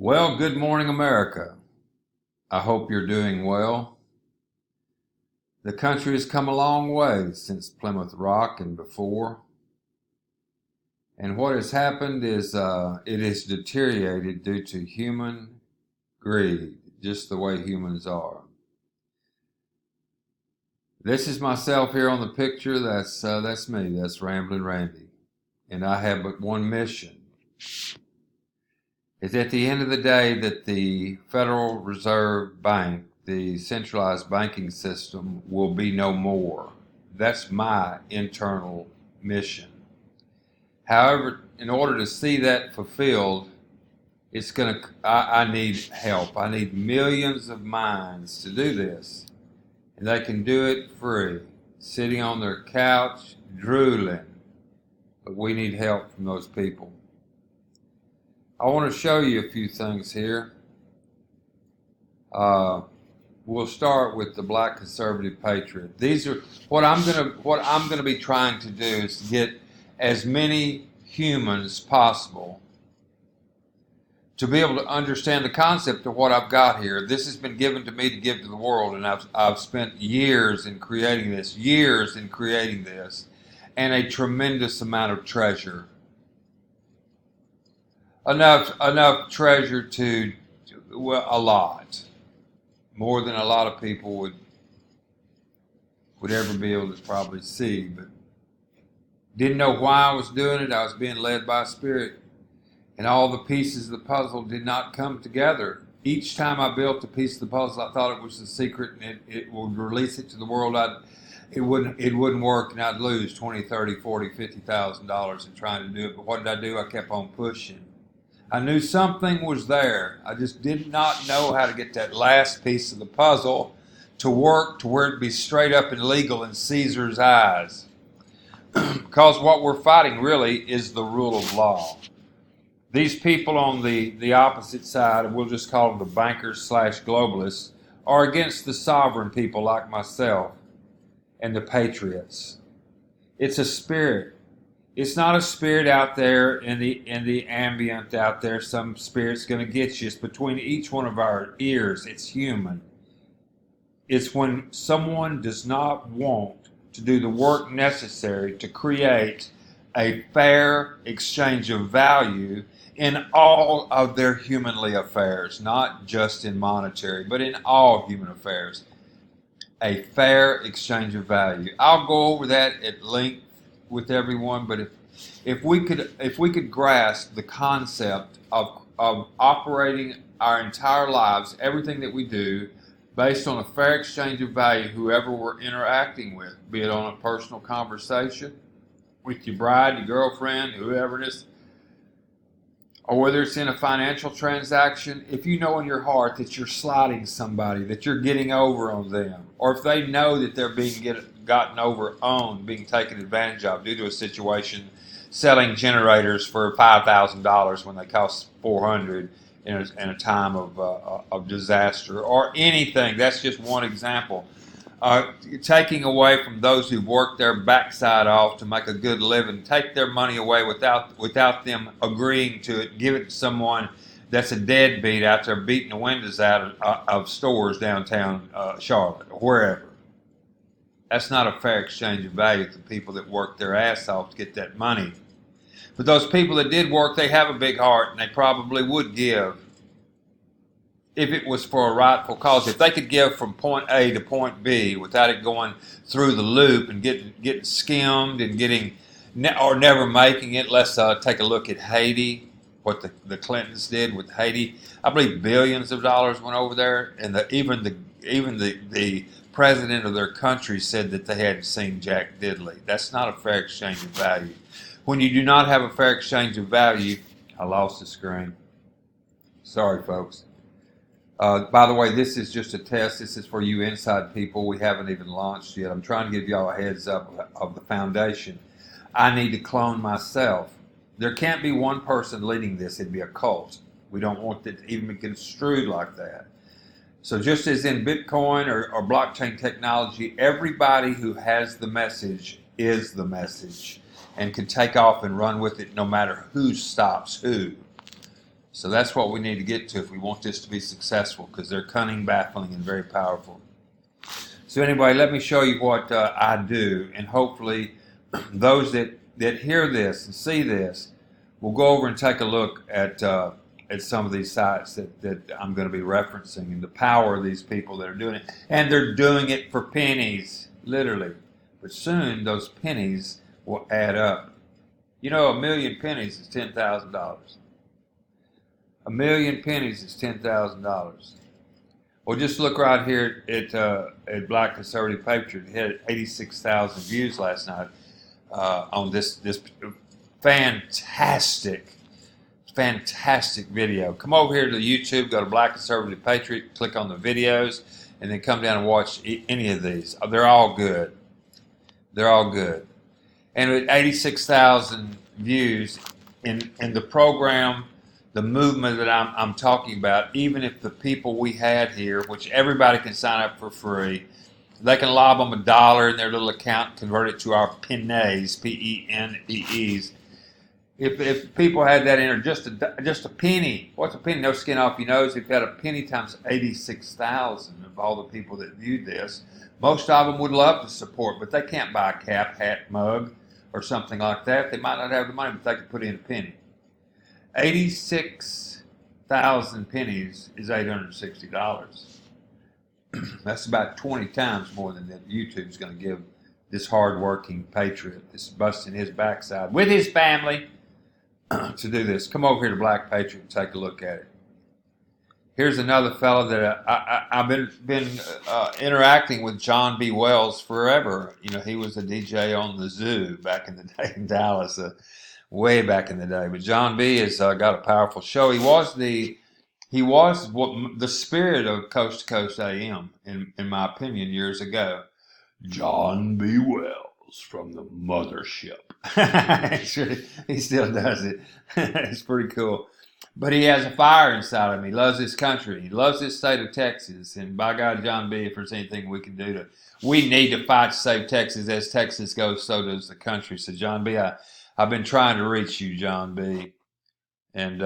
Well, good morning, America. I hope you're doing well. The country has come a long way since Plymouth Rock and before. And what has happened is it has deteriorated due to human greed, just the way humans are. This is myself here on the picture. That's me. That's Ramblin' Randy. And I have but one mission. It's at the end of the day that the Federal Reserve Bank, the centralized banking system, will be no more. That's my internal mission. However, in order to see that fulfilled, I need help. I need millions of minds to do this. And they can do it free, sitting on their couch, drooling. But we need help from those people. I want to show you a few things here. We'll start with the Black Conservative Patriot. These are what I'm gonna be trying to do is to get as many humans as possible to be able to understand the concept of what I've got here. This has been given to me to give to the world, and I've spent years in creating this, and a tremendous amount of treasure. Enough treasure to a lot, more than a lot of people would ever be able to probably see. But didn't know why I was doing it. I was being led by Spirit, and all the pieces of the puzzle did not come together. Each time I built a piece of the puzzle, I thought it was the secret, and it would release it to the world. It wouldn't work, and I'd lose $20, $30, $40, $50,000 in trying to do it. But what did I do? I kept on pushing. I knew something was there. I just did not know how to get that last piece of the puzzle to work to where it'd be straight up and legal in Caesar's eyes. Because what we're fighting really is the rule of law. These people on the opposite side, and we'll just call them the bankers / globalists, are against the sovereign people like myself and the patriots. It's a spirit. It's not a spirit out there in the ambient out there. Some spirit's going to get you. It's between each one of our ears. It's human. It's when someone does not want to do the work necessary to create a fair exchange of value in all of their humanly affairs, not just in monetary, but in all human affairs. A fair exchange of value. I'll go over that at length with everyone, but if we could grasp the concept of operating our entire lives, everything that we do, based on a fair exchange of value, whoever we're interacting with, be it on a personal conversation with your bride, your girlfriend, whoever it is, or whether it's in a financial transaction, if you know in your heart that you're sliding somebody, that you're getting over on them, or if they know that they're being gotten over on, being taken advantage of due to a situation, selling generators for $5,000 when they cost $400 in a time of disaster, or anything. That's just one example. Taking away from those who've worked their backside off to make a good living, take their money away without them agreeing to it, give it to someone that's a deadbeat out there beating the windows out of stores downtown Charlotte or wherever. That's not a fair exchange of value to people that work their ass off to get that money. But those people that did work, they have a big heart, and they probably would give if it was for a rightful cause. If they could give from point A to point B without it going through the loop and getting skimmed and never making it. Let's take a look at Haiti, what the Clintons did with Haiti. I believe billions of dollars went over there, and even the president of their country said that they hadn't seen Jack Diddley. That's not a fair exchange of value. When you do not have a fair exchange of value, I lost the screen. Sorry, folks. By the way, this is just a test. This is for you inside people. We haven't even launched yet. I'm trying to give y'all a heads up of the foundation. I need to clone myself. There can't be one person leading this. It'd be a cult. We don't want it to even be construed like that. So just as in Bitcoin or blockchain technology, everybody who has the message is the message and can take off and run with it no matter who stops who. So that's what we need to get to if we want this to be successful, because they're cunning, baffling, and very powerful. So anyway, let me show you what I do, and hopefully those that hear this and see this will go over and take a look at some of these sites that I'm going to be referencing, and the power of these people that are doing it. And they're doing it for pennies, literally. But soon those pennies will add up. You know, 1,000,000 pennies is $10,000. 1,000,000 pennies is $10,000. Well, just look right here at Black Conservative Patriot. It had 86,000 views last night on this fantastic video. Come over here to YouTube, go to Black Conservative Patriot, click on the videos, and then come down and watch any of these. They're all good. They're all good. And with 86,000 views in the program, the movement that I'm talking about, even if the people we had here, which everybody can sign up for free, they can lob them $1 in their little account, convert it to our pennies, P-E-N-E-Es. If people had that in, or just a penny, what's a penny? No skin off your nose. If you had a penny times 86,000 of all the people that viewed this, most of them would love to support, but they can't buy a cap, hat, mug, or something like that. They might not have the money, but they could put in a penny. 86,000 pennies is $860. That's about 20 times more than that YouTube's going to give this hard-working patriot that's busting his backside with his family to do this. Come over here to Black Patriot and take a look at it. Here's another fellow that I've been interacting with, John B. Wells, forever. You know, he was a DJ on the Zoo back in the day in Dallas, way back in the day. But John B. has got a powerful show. He was the spirit of Coast to Coast AM, in my opinion, years ago. John B. Wells from the mothership. He still does it. It's pretty cool. But he has a fire inside of him. He loves his country. He loves this state of Texas. And by God, John B., if there's anything we can do we need to fight to save Texas. As Texas goes, so does the country. So John B., I've been trying to reach you, John B., and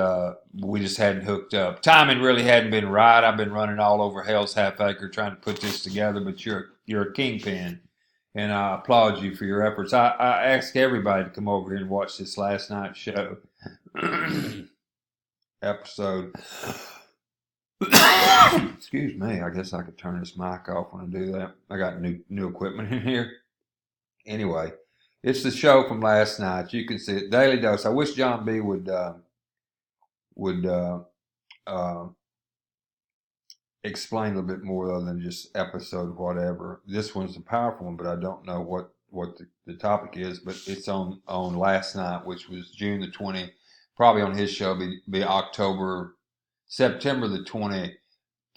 we just hadn't hooked up. Timing really hadn't been right. I've been running all over Hell's Half Acre trying to put this together, but you're a kingpin, and I applaud you for your efforts. I asked everybody to come over here and watch this last night's show. Episode. Excuse me. I guess I could turn this mic off when I do that. I got new equipment in here. Anyway, it's the show from last night. You can see it. Daily Dose. I wish John B. would explain a little bit more other than just episode whatever. This one's a powerful one, but I don't know what the topic is. But it's on last night, which was June the 20th. Probably on his show be September the 25th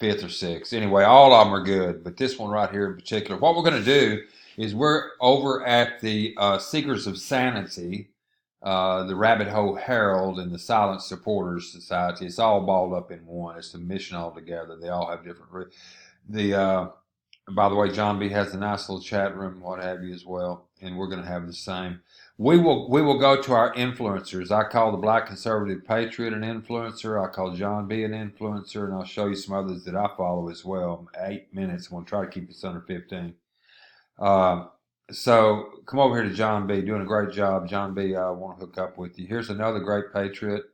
or 6th. Anyway, all of them are good, but this one right here in particular. What we're going to do is we're over at the Seekers of Sanity, the Rabbit Hole Herald, and the Silent Supporters Society. It's all balled up in one. It's a mission all together. They all have different. By the way, John B. has a nice little chat room, what have you, as well, and we're going to have the same. We will go to our influencers. I call the Black Conservative Patriot an influencer. I call John B. an influencer, and I'll show you some others that I follow as well. 8 minutes. I'm going to try to keep this under 15. So come over here to John B. Doing a great job. John B., I want to hook up with you. Here's another great patriot.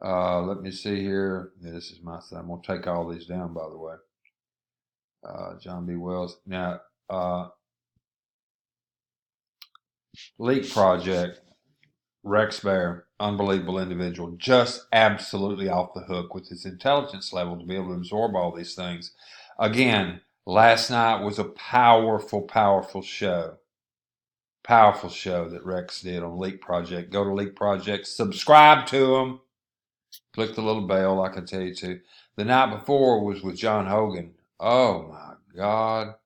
Let me see here. Yeah, this is my side. I'm going to take all these down, by the way. John B. Wells. Now, Leak Project, Rex Bear, unbelievable individual, just absolutely off the hook with his intelligence level to be able to absorb all these things. Again, last night was a powerful, powerful show. Powerful show that Rex did on Leak Project. Go to Leak Project, subscribe to him, click the little bell like I tell you to. The night before was with John Hogan. Oh my God,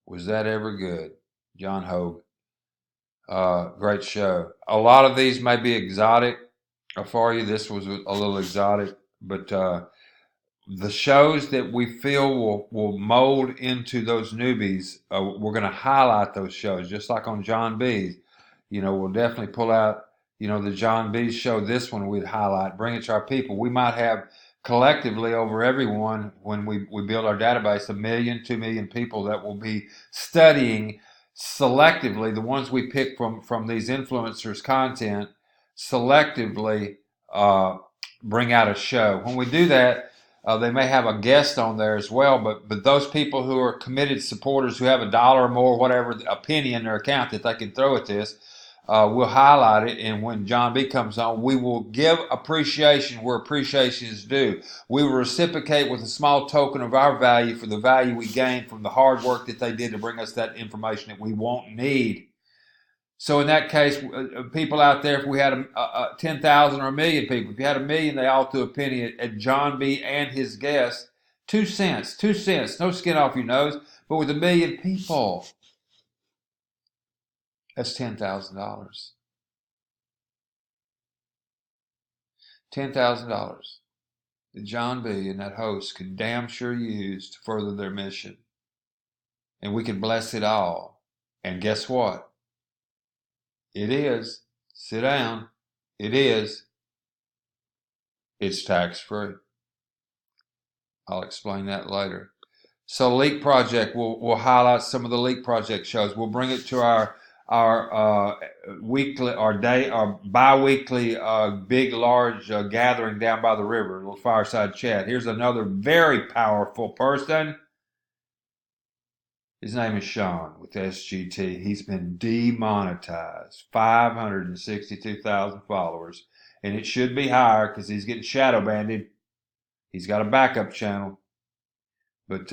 was that ever good? John Hogan. Great show. A lot of these may be exotic for you. This was a little exotic, but the shows that we feel will mold into those newbies, we're going to highlight those shows, just like on John B. You know, we'll definitely pull out the John B. show, this one we'd highlight, bring it to our people. We might have collectively over everyone, when we build our database, 1 million, 2 million people that will be studying selectively the ones we pick from these influencers' content, selectively bring out a show. When we do that, they may have a guest on there as well, but those people who are committed supporters who have $1 or more, whatever, a penny in their account that they can throw at this, we'll highlight it, and when John B. comes on, we will give appreciation where appreciation is due. We will reciprocate with a small token of our value for the value we gain from the hard work that they did to bring us that information that we won't need. So in that case, people out there, if we had 10,000 or 1 million people, if you had 1 million, they all threw a penny at John B. and his guest. 2 cents, 2 cents, no skin off your nose, but with 1 million people, that's $10,000. $10,000 that John B. and that host can damn sure use to further their mission. And we can bless it all. And guess what? It is. Sit down. It is. It's tax-free. I'll explain that later. So Leak Project, we'll highlight some of the Leak Project shows. We'll bring it to our weekly, our bi-weekly big, large gathering down by the river, a little fireside chat. Here's another very powerful person. His name is Sean with SGT. He's been demonetized. 562,000 followers. And it should be higher because he's getting shadow banned. He's got a backup channel. But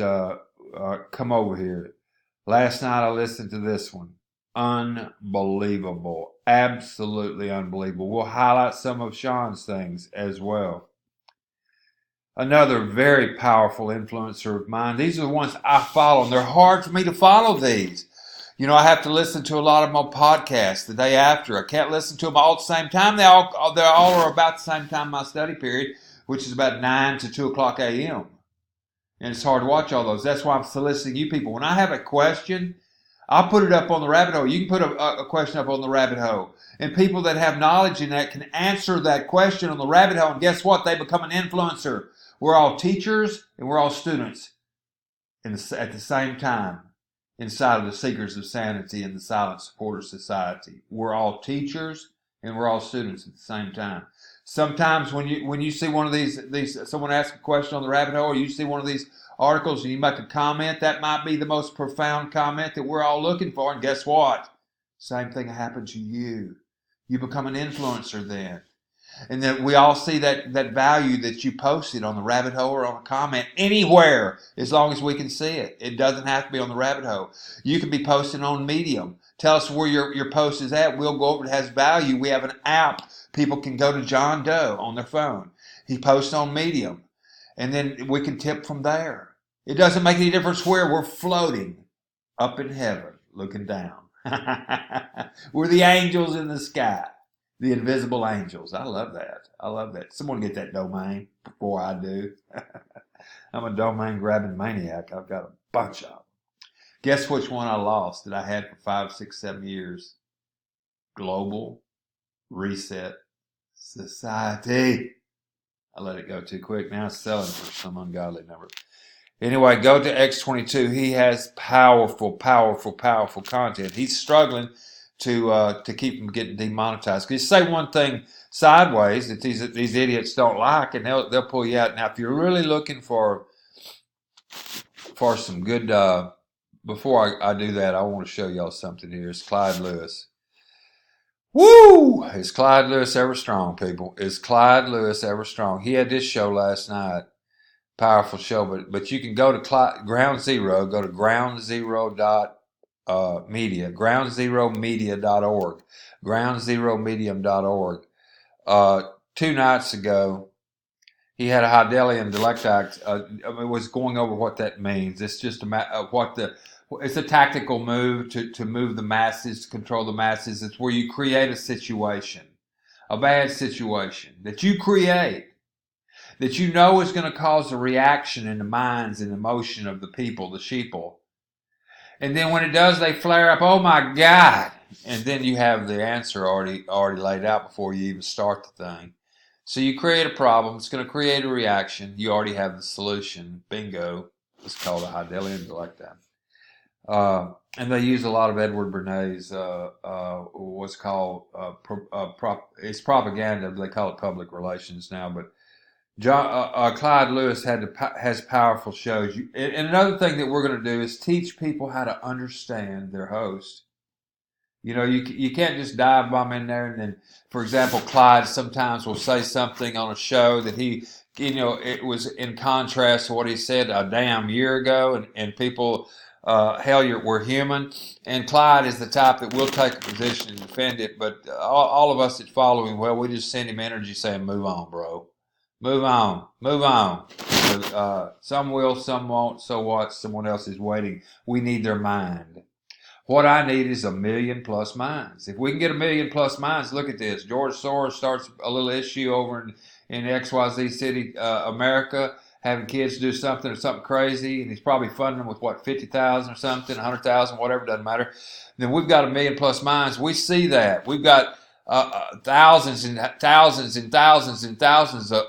come over here. Last night I listened to this one. Unbelievable. Absolutely unbelievable. We'll highlight some of Sean's things as well. Another very powerful influencer of mine. These are the ones I follow, and they're hard for me to follow these. I have to listen to a lot of them on podcasts the day after. I can't listen to them all at the same time. They all are about the same time my study period, which is about 9 to 2 o'clock a.m. And it's hard to watch all those. That's why I'm soliciting you people. When I have a question, I'll put it up on the rabbit hole. You can put a question up on the rabbit hole. And people that have knowledge in that can answer that question on the rabbit hole. And guess what? They become an influencer. We're all teachers and we're all students at the same time inside of the Seekers of Sanity and the Silent Supporter Society. We're all teachers and we're all students at the same time. Sometimes when you see one of these someone asks a question on the rabbit hole, or you see one of these articles and you make a comment, that might be the most profound comment that we're all looking for. And guess what? Same thing happened to you. You become an influencer then. And then we all see that value that you posted on the rabbit hole or on a comment anywhere, as long as we can see it. It doesn't have to be on the rabbit hole. You can be posting on Medium. Tell us where your post is at. We'll go over it. It has value. We have an app. People can go to John Doe on their phone. He posts on Medium. And then we can tip from there. It doesn't make any difference where. We're floating up in heaven, looking down. We're the angels in the sky. The invisible angels. I love that. I love that. Someone get that domain before I do. I'm a domain grabbing maniac. I've got a bunch of them. Guess which one I lost that I had for 5, 6, 7 years? Global Reset Society. I let it go too quick. Now it's selling for some ungodly number. Anyway, go to X22. He has powerful, powerful, powerful content. He's struggling to keep them getting demonetized. Because you say one thing sideways that these idiots don't like, and they'll pull you out. Now, if you're really looking for some good, before I do that, I want to show y'all something here. It's Clyde Lewis. Woo! Is Clyde Lewis ever strong, people? Is Clyde Lewis ever strong? He had this show last night. Powerful show, but you can go to Ground Zero. Go to groundzero.media, groundzeromedia.org, groundzeromedium.org. 2 nights ago, he had a Hydelian dialectic. Was going over what that means. It's just it's a tactical move to move the masses, to control the masses. It's where you create a situation, a bad situation that you create, that you know is going to cause a reaction in the minds and emotion of the people, the sheeple. And then when it does, they flare up, oh my God, and then you have the answer already laid out before you even start the thing. So you create a problem. It's going to create a reaction. You already have the solution. Bingo. It's called a high. They'll end it like that. And they use a lot of Edward Bernays, what's called it's propaganda. They call it public relations now, but Clyde Lewis has powerful shows. And another thing that we're going to do is teach people how to understand their host. You know, you can't just dive bomb in there and then, for example, Clyde sometimes will say something on a show that it was in contrast to what he said a damn year ago, and people, we're human. And Clyde is the type that will take a position and defend it, but all of us that follow him, well, we just send him energy saying, move on, bro. Move on. Move on. Some will, some won't. So what? Someone else is waiting. We need their mind. What I need is 1 million plus minds. If we can get 1 million plus minds, look at this. George Soros starts a little issue over in XYZ City, America, having kids do something crazy, and he's probably funding them with, 50,000 or something, 100,000, whatever, doesn't matter. Then we've got 1 million plus minds. We see that. We've got thousands and thousands and thousands and thousands of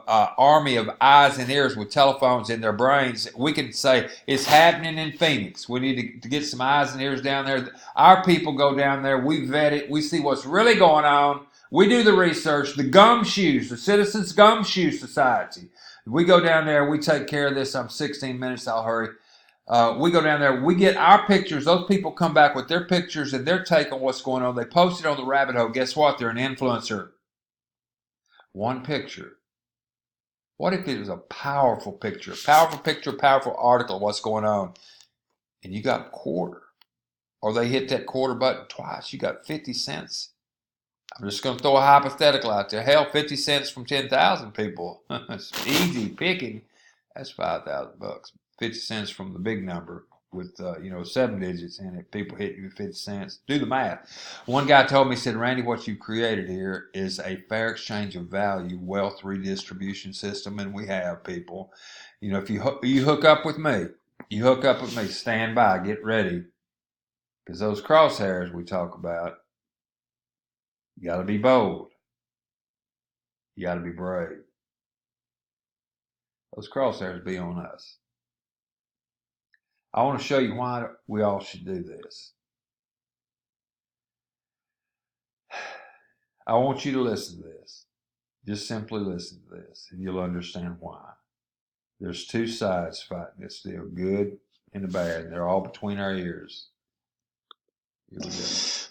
army of eyes and ears with telephones in their brains. We can say it's happening in Phoenix. We need to get some eyes and ears down there. Our people go down there. We vet it. We see what's really going on. We do the research. The Gumshoes, the Citizens Gumshoe Society. We go down there. We take care of this. I'm 16 minutes. I'll hurry. We go down there, we get our pictures. Those people come back with their pictures and their take on what's going on. They post it on the rabbit hole. Guess what? They're an influencer. One picture. What if it was a powerful picture, powerful article of what's going on, and you got a quarter, or they hit that quarter button twice, you got 50 cents. I'm just going to throw a hypothetical out there. Hell, 50 cents from 10,000 people. It's easy picking. That's $5,000. 50 cents from the big number with 7 digits in it. People hit you with 50 cents. Do the math. One guy told me, he said, Randy, what you've created here is a fair exchange of value, wealth redistribution system, and we have people. If you hook up with me, stand by, get ready, because those crosshairs we talk about, you got to be bold. You got to be brave. Those crosshairs be on us. I want to show you why we all should do this. I want you to listen to this. Just simply listen to this, and you'll understand why. There's two sides fighting this deal, good and the bad, and they're all between our ears. Here we go.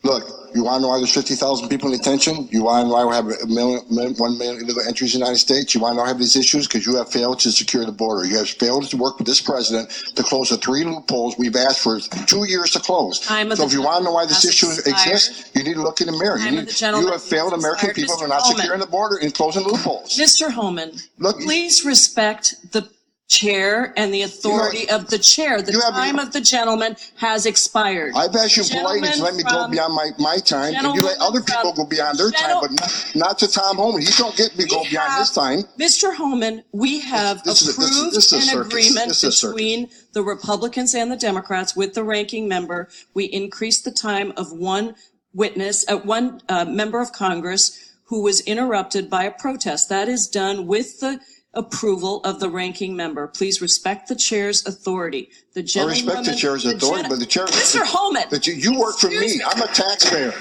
Look, you want to know why there's 50,000 people in detention? You want to know why we have 1 million illegal entries in the United States? You want to know why we have these issues? Because you have failed to secure the border. You have failed to work with this president to close the 3 loopholes we've asked for 2 years to close. So if you want to know why this issue exists, you need to look in the mirror. You have failed American people for not securing the border and closing loopholes. Mr. Holman, please respect the chair and the authority of the chair. The time of the gentleman has expired. I've asked you politely to let me go beyond my time, and you let other people go beyond their time, but not to Tom Holman. He don't get me go beyond his time. Mr. Holman, we have approved an agreement between the Republicans and the Democrats with the ranking member. We increased the time of one member of Congress who was interrupted by a protest. That is done with the approval of the ranking member. Please respect the chair's authority. I respect the chair's authority, but the chair... Mr. Holman! But you work for me. I'm a taxpayer.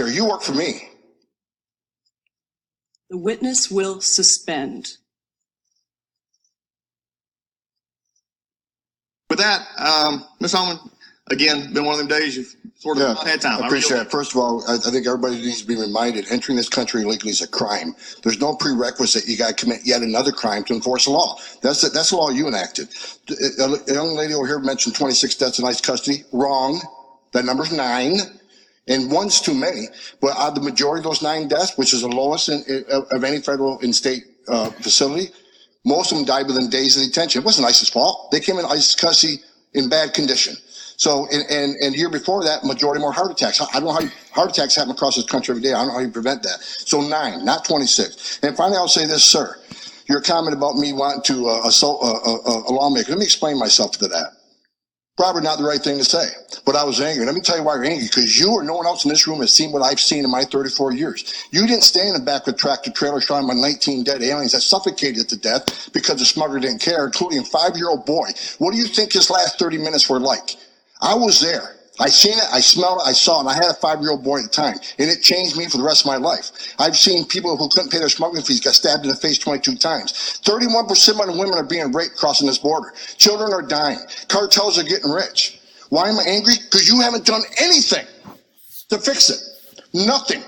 You work for me. The witness will suspend. With that, Ms. Holman, again, been one of them days you've sort of not had time. I appreciate it. First of all, I think everybody needs to be reminded entering this country illegally is a crime. There's no prerequisite. You got to commit yet another crime to enforce the law. That's the law you enacted. A young lady over here mentioned 26 deaths in ICE custody. Wrong. That number's 9. And one's too many. But out of the majority of those 9 deaths, which is the lowest of any federal and state facility, most of them died within days of detention. It wasn't ICE's fault. They came in ICE custody in bad condition. So, and year before that, majority more heart attacks. I don't know how heart attacks happen across this country every day. I don't know how you prevent that. So 9, not 26. And finally, I'll say this, sir. Your comment about me wanting to assault a lawmaker. Let me explain myself to that. Probably not the right thing to say, but I was angry. Let me tell you why you're angry, because you or no one else in this room has seen what I've seen in my 34 years. You didn't stand in the back with tractor trailers showing my 19 dead aliens that suffocated to death because the smuggler didn't care, including a 5-year-old boy. What do you think his last 30 minutes were like? I was there. I seen it, I smelled it, I saw it, and I had a 5-year-old boy at the time, and it changed me for the rest of my life. I've seen people who couldn't pay their smuggling fees get stabbed in the face 22 times. 31% of the women are being raped crossing this border. Children are dying. Cartels are getting rich. Why am I angry? Because you haven't done anything to fix it. Nothing.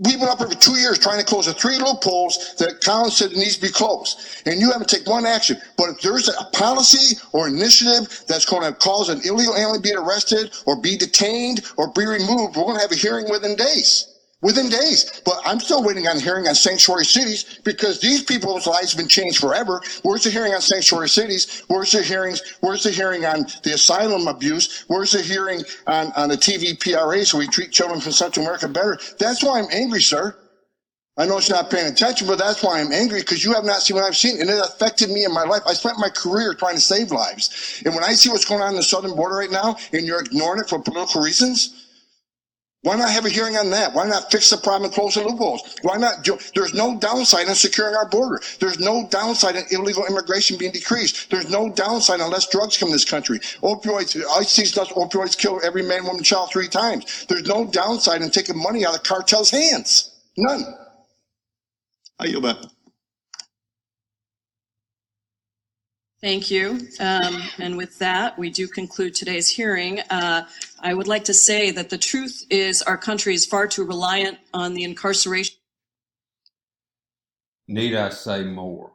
We've been up here for 2 years trying to close the 3 loopholes that Collins said needs to be closed, and you haven't taken one action. But if there's a policy or initiative that's going to cause an illegal alien to be arrested or be detained or be removed, we're going to have a hearing within days. Within days. But I'm still waiting on a hearing on sanctuary cities because these people's lives have been changed forever. Where's the hearing on sanctuary cities? Where's the hearings? Where's the hearing on the asylum abuse? Where's the hearing on the TVPRA so we treat children from Central America better? That's why I'm angry, sir. I know it's not paying attention, but that's why I'm angry, because you have not seen what I've seen, and it affected me in my life. I spent my career trying to save lives. And when I see what's going on the southern border right now, and you're ignoring it for political reasons, why not have a hearing on that? Why not fix the problem and close the loopholes? Why not? There's no downside in securing our border. There's no downside in illegal immigration being decreased. There's no downside unless drugs come to this country. Opioids, opioids kill every man, woman, child 3 times. There's no downside in taking money out of cartels' hands. None. I yield back. Thank you. And with that, we do conclude today's hearing. I would like to say that the truth is our country is far too reliant on the incarceration. Need I say more?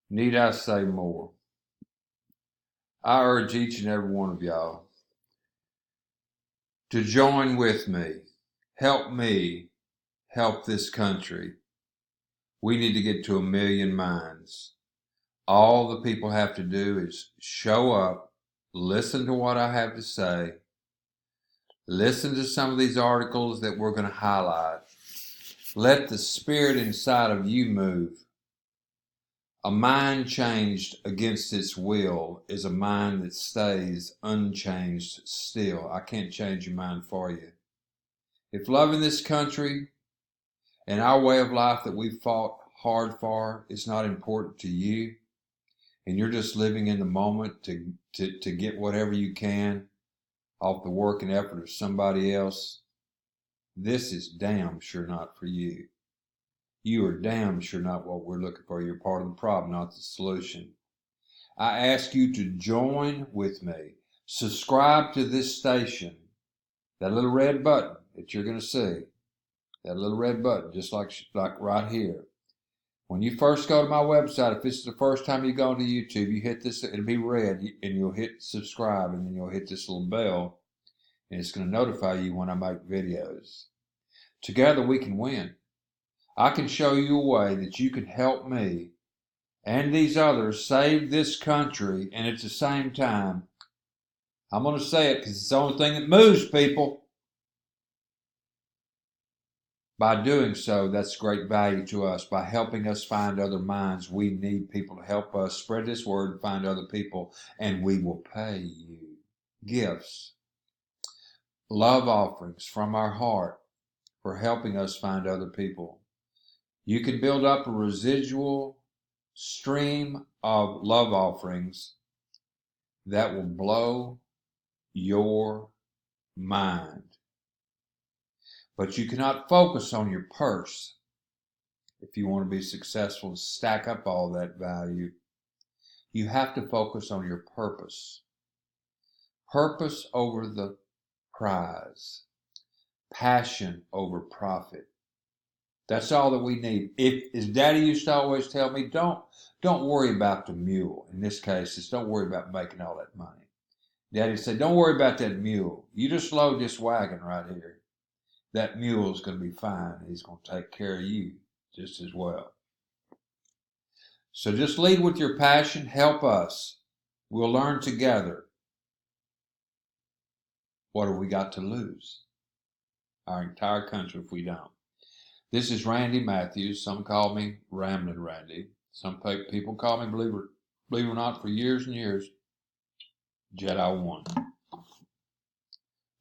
Need I say more? I urge each and every one of y'all to join with me. Help me help this country. We need to get to 1 million minds. All the people have to do is show up, listen to what I have to say, listen to some of these articles that we're going to highlight. Let the spirit inside of you move. A mind changed against its will is a mind that stays unchanged still. I can't change your mind for you. If loving this country and our way of life that we've fought hard for is not important to you, and you're just living in the moment to get whatever you can off the work and effort of somebody else, this is damn sure not for you. You are damn sure not what we're looking for. You're part of the problem, not the solution. I ask you to join with me. Subscribe to this station. That little red button that you're going to see. That little red button, just like right here. When you first go to my website, if this is the first time you go to YouTube, you hit this, it'll be red, and you'll hit subscribe, and then you'll hit this little bell, and it's going to notify you when I make videos. Together we can win. I can show you a way that you can help me and these others save this country, and at the same time, I'm going to say it because it's the only thing that moves people. By doing so, that's great value to us. By helping us find other minds, we need people to help us spread this word and find other people, and we will pay you gifts, love offerings from our heart for helping us find other people. You can build up a residual stream of love offerings that will blow your mind. But you cannot focus on your purse if you want to be successful and stack up all that value. You have to focus on your purpose. Purpose over the prize. Passion over profit. That's all that we need. As Daddy used to always tell me, don't worry about the mule. In this case, it's don't worry about making all that money. Daddy said, don't worry about that mule. You just load this wagon right here. That mule is going to be fine. He's going to take care of you just as well. So just lead with your passion. Help us. We'll learn together. What have we got to lose? Our entire country if we don't. This is Randy Matthews. Some call me Ramblin' Randy. Some people call me, believe it or not, for years and years, Jedi 1.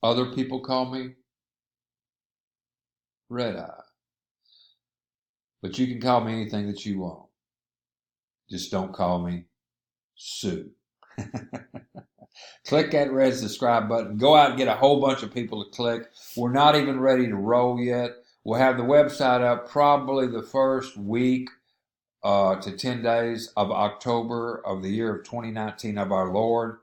Other people call me Red Eye. But you can call me anything that you want. Just don't call me Sue. Click that red subscribe button. Go out and get a whole bunch of people to click. We're not even ready to roll yet. We'll have the website up probably the first week to 10 days of October of the year of 2019 of our Lord.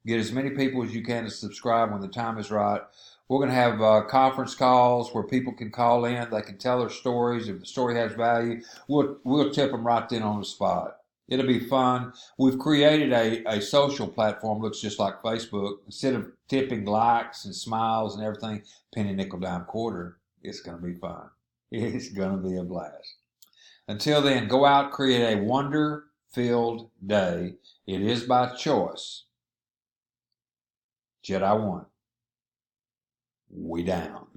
Get as many people as you can to subscribe when the time is right. We're going to have conference calls where people can call in. They can tell their stories. If the story has value, we'll tip them right then on the spot. It'll be fun. We've created a social platform, looks just like Facebook. Instead of tipping likes and smiles and everything, penny, nickel, dime, quarter, it's going to be fun. It's going to be a blast. Until then, go out, create a wonder-filled day. It is by choice. Jedi 1. We down.